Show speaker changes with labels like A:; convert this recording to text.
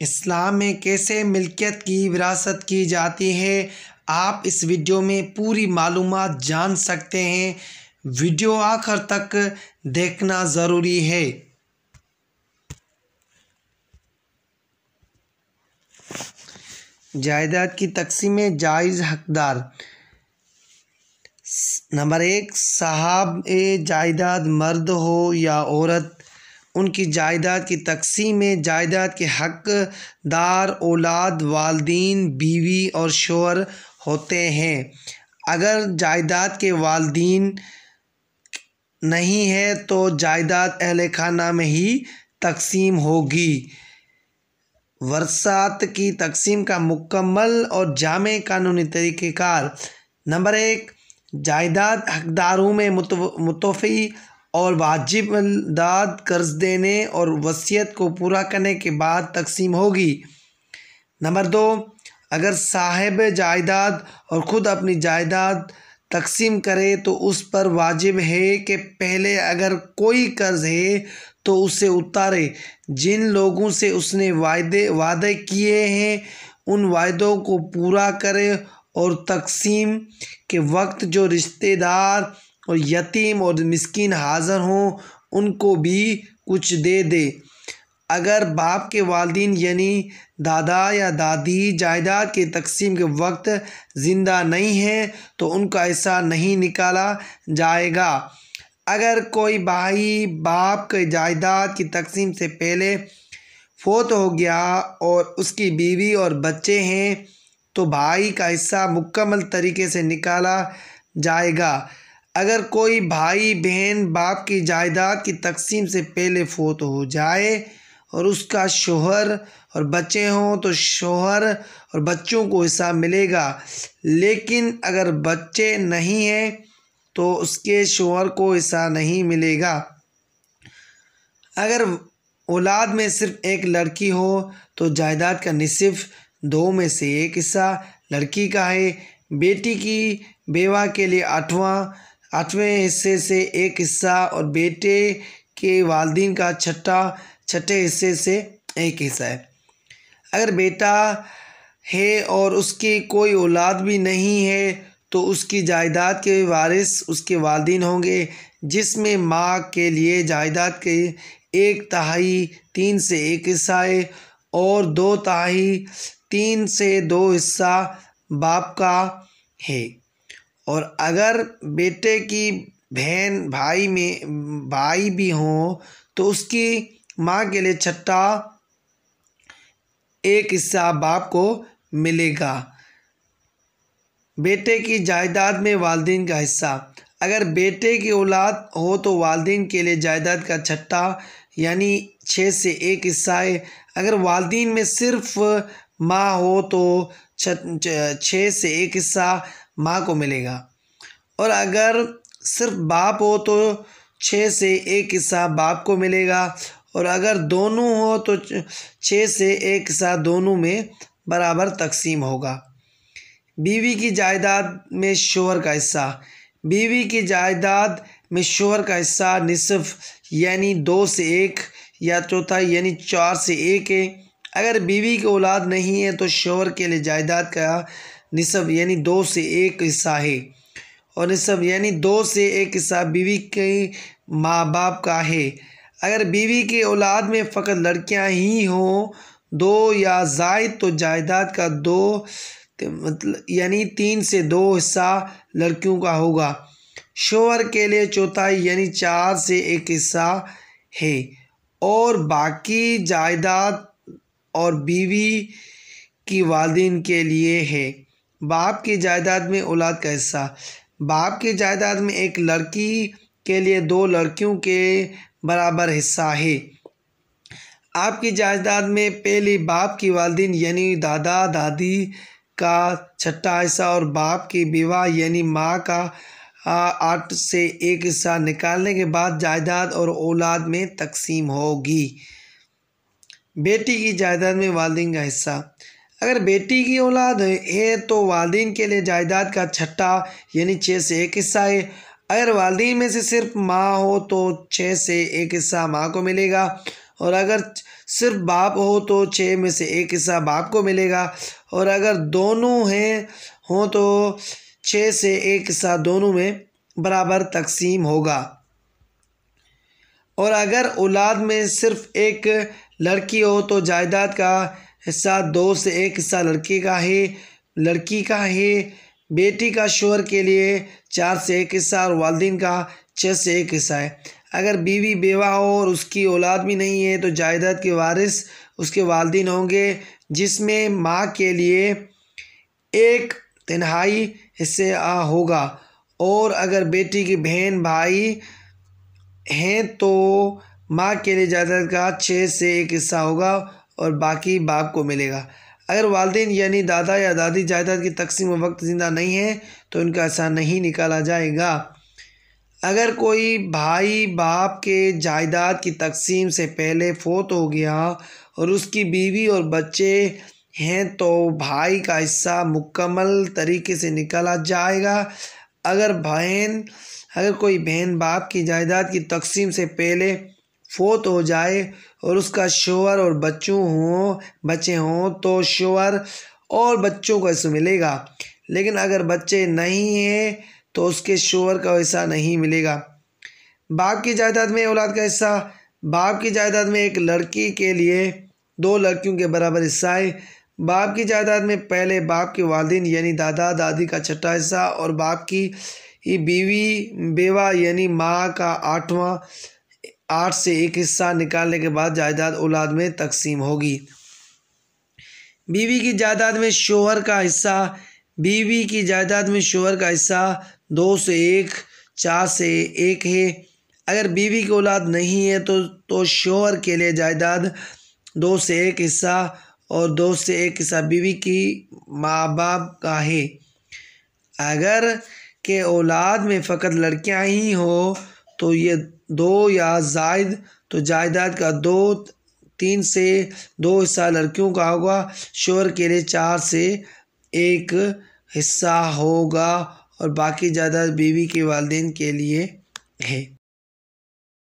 A: इस्लाम में कैसे मिल्कियत की विरासत की जाती है, आप इस वीडियो में पूरी मालूमात जान सकते हैं। वीडियो आखिर तक देखना ज़रूरी है। जायदाद की तकसीम में जायज़ हकदार। नंबर 1, साहब जायदाद मर्द हो या औरत, उनकी जायदाद की तकसीम में जायदाद के हकदार औलाद, वालिदैन, बीवी और शोहर होते हैं। अगर जायदाद के वालिदैन नहीं है तो जायदाद अहले खाना में ही तकसीम होगी। वरसात की तकसीम का मुकम्मल और जामे कानूनी तरीक़ेकार। नंबर 1, जायदाद हकदारों में मुतवफ़ी और वाजिबात कर्ज देने और वसीयत को पूरा करने के बाद तकसीम होगी। नंबर 2, अगर साहिब जायदाद और ख़ुद अपनी जायदाद तकसीम करे तो उस पर वाजिब है कि पहले अगर कोई कर्ज है तो उसे उतारे। जिन लोगों से उसने वादे किए हैं उन वादों को पूरा करे और तकसीम के वक्त जो रिश्तेदार और यतीम और मिस्कीन हाज़िर हों उनको भी कुछ दे दे। अगर बाप के वालिदैन यानी दादा या दादी जायदाद के तकसीम के वक्त ज़िंदा नहीं हैं तो उनका हिस्सा नहीं निकाला जाएगा। अगर कोई भाई बाप के जायदाद की तकसीम से पहले फोत हो गया और उसकी बीवी और बच्चे हैं तो भाई का हिस्सा मुकम्मल तरीके से निकाला जाएगा। अगर कोई भाई बहन बाप की जायदाद की तकसीम से पहले फोत हो जाए और उसका शोहर और बच्चे हों तो शोहर और बच्चों को हिस्सा मिलेगा, लेकिन अगर बच्चे नहीं हैं तो उसके शोहर को हिस्सा नहीं मिलेगा। अगर औलाद में सिर्फ एक लड़की हो तो जायदाद का निसिफ 2 में से 1 हिस्सा लड़की का है। बेटी की बेवा के लिए 8वें हिस्से से 1 हिस्सा और बेटे के वालिदैन का छठे हिस्से से 1 हिस्सा है। अगर बेटा है और उसकी कोई औलाद भी नहीं है तो उसकी जायदाद के वारिस उसके वालिदैन होंगे, जिसमें माँ के लिए जायदाद के 1/3 3 से 1 हिस्सा है और 2/3 3 से 2 हिस्सा बाप का है। और अगर बेटे की बहन भाई भी हों तो उसकी माँ के लिए छठा 1 हिस्सा बाप को मिलेगा। बेटे की जायदाद में वालिदैन का हिस्सा। अगर बेटे की औलाद हो तो वालिदैन के लिए जायदाद का छठा यानी 6 से 1 हिस्सा है। अगर वालिदैन में सिर्फ माँ हो तो 6 से 1 हिस्सा माँ को मिलेगा और अगर सिर्फ बाप हो तो 6 से 1 हिस्सा बाप को मिलेगा और अगर दोनों हो तो 6 से 1 हिस्सा दोनों में बराबर तकसीम होगा। बीवी की जायदाद में शोहर का हिस्सा। बीवी की जायदाद में शोहर का हिस्सा निसफ यानी 2 से 1 या चौथाई यानी 4 से 1 है। अगर बीवी की औलाद नहीं है तो शोहर के लिए जायदाद का निसफ यानी 2 से 1 हिस्सा है और निसफ यानी 2 से 1 हिस्सा बीवी के माँ बाप का है। अगर बीवी की औलाद में फ़कत लड़कियां ही हों 2 या ज़ायद तो जायदाद का 2 यानी 3 से 2 हिस्सा लड़कियों का होगा। शोहर के लिए चौथाई यानी 4 से 1 हिस्सा है और बाकी जायदाद और बीवी की वालिदैन के लिए है। बाप की जायदाद में औलाद का हिस्सा। बाप की जायदाद में एक लड़की के लिए 2 लड़कियों के बराबर हिस्सा है। आपकी जायदाद में पहले बाप की वालिदैन यानी दादा दादी का छठा हिस्सा और बाप की बेवा यानी माँ का 8 से 1 हिस्सा निकालने के बाद जायदाद और औलाद में तकसीम होगी। बेटी की जायदाद में वालिदैन का हिस्सा। अगर बेटी की औलाद है तो वालिदैन के लिए जायदाद का छठा यानी 6 से 1 हिस्सा है। अगर वालिदैन में से सिर्फ माँ हो तो 6 से 1 हिस्सा माँ को मिलेगा और अगर सिर्फ बाप हो तो 6 में से 1 हिस्सा बाप को मिलेगा, और अगर दोनों हों तो 6 से 1 हिस्सा दोनों में बराबर तकसीम होगा। और अगर औलाद में सिर्फ एक लड़की हो तो जायदाद का हिस्सा 2 से 1 हिस्सा लड़की का है। बेटी का शोहर के लिए 4 से 1 हिस्सा और वालिदैन का 6 से 1 हिस्सा है। अगर बीवी बेवा हो और उसकी औलाद भी नहीं है तो जायदाद के वारिस उसके वालिदैन होंगे, जिसमें माँ के लिए 1/3 हिस्से होगा, और अगर बेटी की बहन भाई हैं तो माँ के लिए जायदाद का 6 से 1 हिस्सा होगा और बाकी बाप को मिलेगा। अगर वालिदैन यानी दादा या दादी जायदाद की तकसीम में वक्त ज़िंदा नहीं है तो उनका हिस्सा नहीं निकाला जाएगा। अगर कोई भाई बाप के जायदाद की तकसीम से पहले फोत हो गया और उसकी बीवी और बच्चे हैं तो भाई का हिस्सा मुकम्मल तरीके से निकाला जाएगा। अगर कोई बहन बाप की जायदाद की तकसीम से पहले फोत हो जाए और उसका शोहर और बच्चे हों तो शोहर और बच्चों को हिस्सा मिलेगा, लेकिन अगर बच्चे नहीं हैं तो उसके शोहर का हिस्सा नहीं मिलेगा। बाप की जायदाद में औलाद का हिस्सा। बाप की जायदाद में एक लड़की के लिए 2 लड़कियों के बराबर हिस्सा है। बाप की जायदाद में पहले बाप के वालिदैन यानी दादा दादी का 6वां हिस्सा और बाप की बीवी बेवा यानी माँ का 8 से 1 हिस्सा निकालने के बाद जायदाद औलाद में तकसीम होगी। बीवी की जायदाद में शोहर का हिस्सा। बीवी की जायदाद में शोहर का हिस्सा 2 से 1, 4 से 1 है। अगर बीवी की औलाद नहीं है तो शोहर के लिए जायदाद 2 से 1 हिस्सा और 2 से 1 हिस्सा बीवी की माँ बाप का है। अगर के औलाद में फ़कत लड़कियां ही हो तो ये 2 या ज़ायद तो जायदाद का 3 से 2 हिस्सा लड़कियों का होगा। शोहर के लिए 4 से 1 हिस्सा होगा और बाकी जायदाद बीवी के वालिदैन के लिए है।